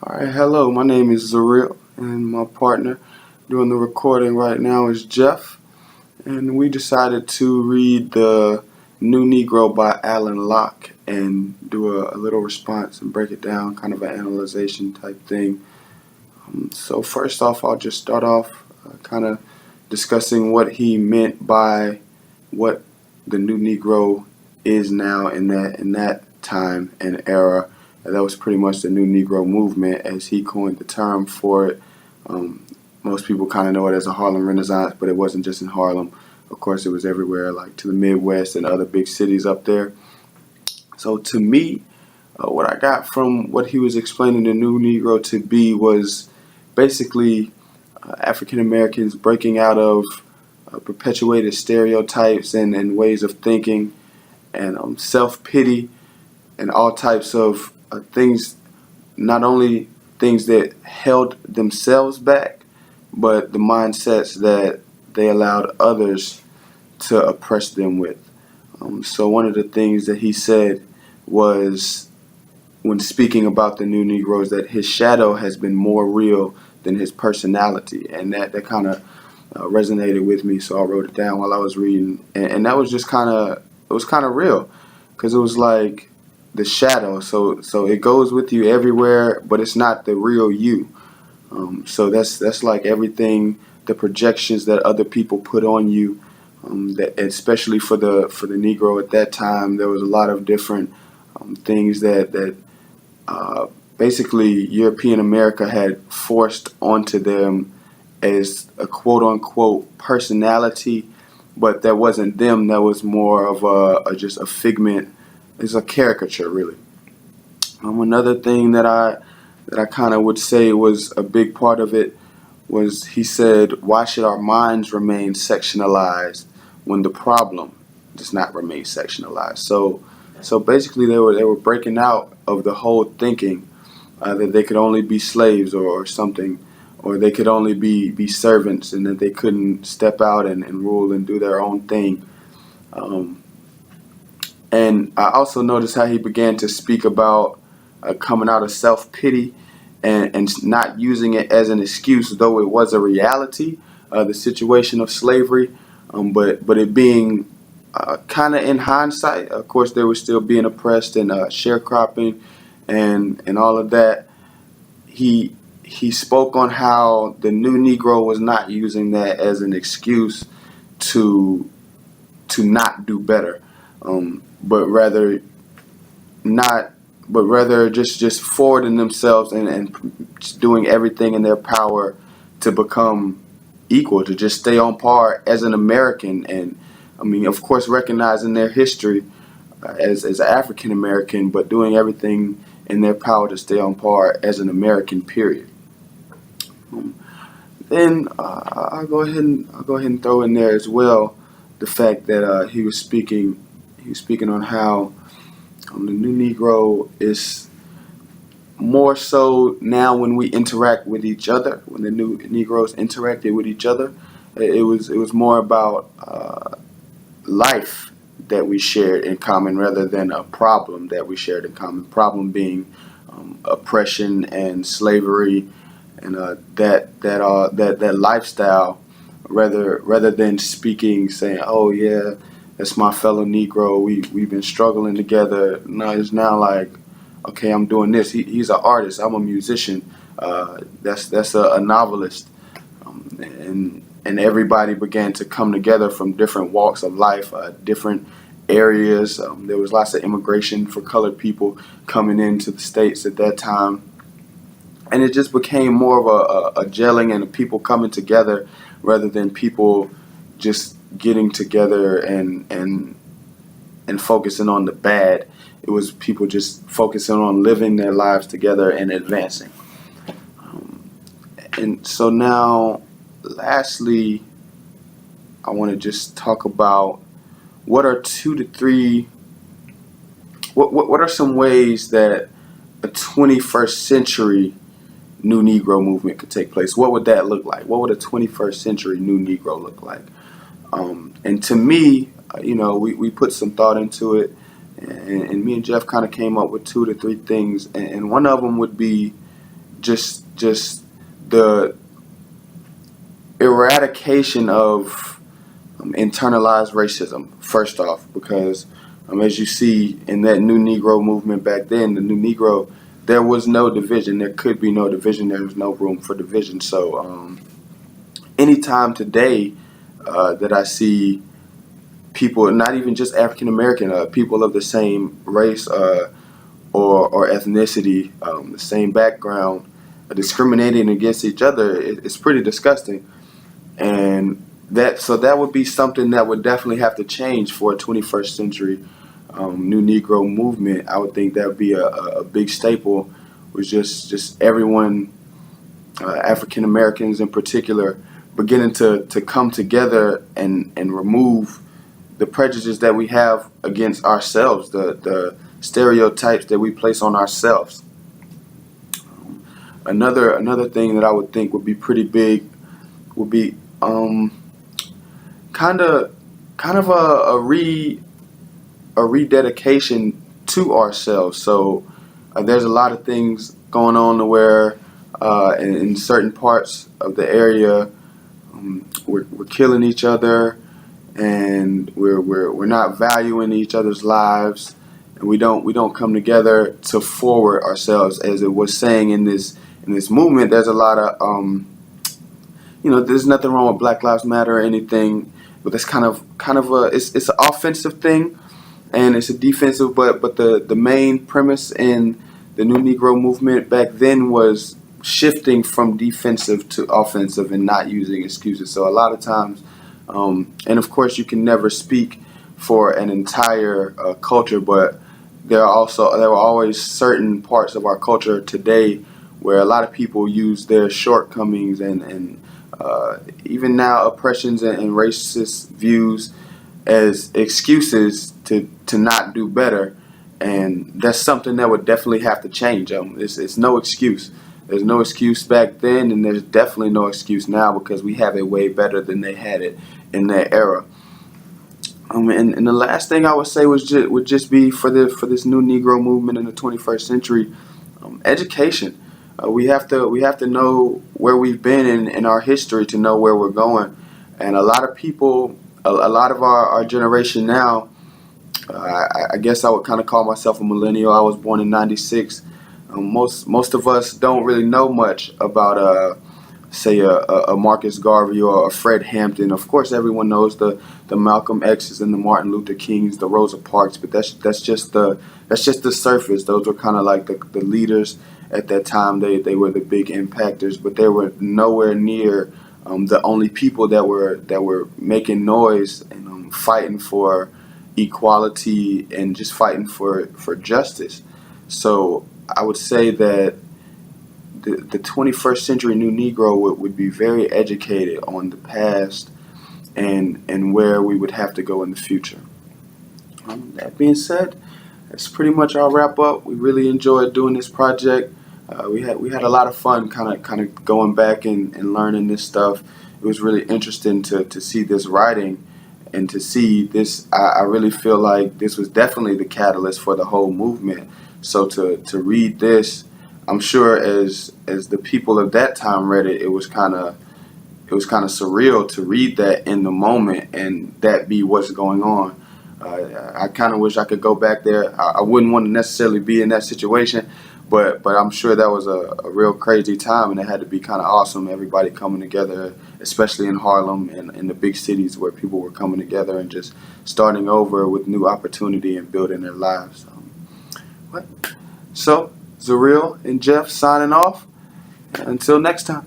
Alright, hello, my name is Zuriel, and my partner doing the recording right now is Jeff, and we decided to read the New Negro by Alan Locke and do a little response and break it down, kind of an analyzation type thing. So first off, I'll just start off kind of discussing what he meant by what the New Negro is now in that time and era. That was pretty much the New Negro movement, as he coined the term for it. Most people kind of know it as a Harlem Renaissance, but it wasn't just in Harlem. Of course, it was everywhere, like to the Midwest and other big cities up there. So to me, what I got from what he was explaining the New Negro to be was basically African Americans breaking out of perpetuated stereotypes and ways of thinking and self-pity and all types of things, not only things that held themselves back, but the mindsets that they allowed others to oppress them with. So one of the things that he said was, when speaking about the new Negroes, that his shadow has been more real than his personality, and that kind of resonated with me. So I wrote it down while I was reading, and that was just it was kind of real, because it was like the shadow. So it goes with you everywhere, but it's not the real you. So that's like everything, the projections that other people put on you. That especially for the Negro at that time, there was a lot of different things that basically European America had forced onto them as a quote unquote personality, but that wasn't them. That was more of just a figment. It's a caricature, really. Another thing that I kind of would say was a big part of it was, he said, "Why should our minds remain sectionalized when the problem does not remain sectionalized?" So basically, they were breaking out of the whole thinking that they could only be slaves or something, or they could only be servants, and that they couldn't step out and rule and do their own thing. And I also noticed how he began to speak about coming out of self-pity and not using it as an excuse, though it was a reality, the situation of slavery, but it being kind of in hindsight. Of course, they were still being oppressed and sharecropping and all of that. He spoke on how the new Negro was not using that as an excuse to not do better, but rather just forwarding themselves and just doing everything in their power to become equal, to just stay on par as an American. And I mean, of course, recognizing their history as African American, but doing everything in their power to stay on par as an American. Period. Then I'll go ahead and throw in there as well the fact that he was speaking on how the new Negro is more so now when we interact with each other. When the new Negroes interacted with each other, it was more about life that we shared in common, rather than a problem that we shared in common. Problem being oppression and slavery and that lifestyle, rather than speaking, saying, "Oh yeah, that's my fellow Negro. We've been struggling together." No, it's now like, okay, I'm doing this. He's an artist. I'm a musician. That's a novelist, and everybody began to come together from different walks of life, different areas. There was lots of immigration for colored people coming into the States at that time. And it just became more of a gelling and people coming together, rather than people just getting together and focusing on the bad. It was people just focusing on living their lives together and advancing. And so now, lastly, I want to just talk about what are what are some ways that a 21st century New Negro movement could take place. What would that look like? What would a 21st century New Negro look like? And to me, we put some thought into it, and me and Jeff kind of came up with 2 to 3 things, and one of them would be just the eradication of internalized racism, first off, because as you see in that New Negro movement back then, the New Negro, there was no division. There could be no division. There was no room for division. So anytime today that I see people, not even just African American, people of the same race or ethnicity, the same background, discriminating against each other, it's pretty disgusting. And that would be something that would definitely have to change for a 21st century New Negro movement. I would think that would be a big staple, was just everyone, African Americans in particular, beginning to come together and remove the prejudices that we have against ourselves, the stereotypes that we place on ourselves. Another thing that I would think would be pretty big would be kind of a rededication to ourselves. So there's a lot of things going on where in certain parts of the area we're killing each other, and we're not valuing each other's lives, and we don't come together to forward ourselves. As it was saying in this movement, there's a lot of there's nothing wrong with Black Lives Matter or anything, but that's kind of it's an offensive thing, and it's a defensive. But the main premise in the New Negro movement back then was shifting from defensive to offensive and not using excuses. So a lot of times, and of course, you can never speak for an entire culture, but there were always certain parts of our culture today where a lot of people use their shortcomings and even now oppressions and racist views as excuses to not do better, and that's something that would definitely have to change. It's no excuse. There's no excuse back then, and there's definitely no excuse now, because we have it way better than they had it in that era. And the last thing I would say would just be for this New Negro movement in the 21st century, education. We have to know where we've been in our history to know where we're going. And a lot of people, a lot of our generation now, I guess I would kind of call myself a millennial. I was born in '96. Most of us don't really know much about say a Marcus Garvey or a Fred Hampton. Of course, everyone knows the Malcolm X's and the Martin Luther Kings, the Rosa Parks, but that's just the surface. Those were kind of like the leaders at that time. They were the big impactors, but they were nowhere near the only people that were making noise and fighting for equality and just fighting for justice. So I would say that the 21st century New Negro would be very educated on the past and where we would have to go in the future. That being said, that's pretty much our wrap up. We really enjoyed doing this project. We had a lot of fun kind of going back and learning this stuff. It was really interesting to see this writing and to see this. I really feel like this was definitely the catalyst for the whole movement. So to read this, I'm sure as the people of that time read it, it was kind of surreal to read that in the moment and that be what's going on. I kind of wish I could go back there. I wouldn't want to necessarily be in that situation, but I'm sure that was a real crazy time, and it had to be kind of awesome. Everybody coming together, especially in Harlem and in the big cities where people were coming together and just starting over with new opportunity and building their lives. So Zuriel and Jeff signing off. Until next time.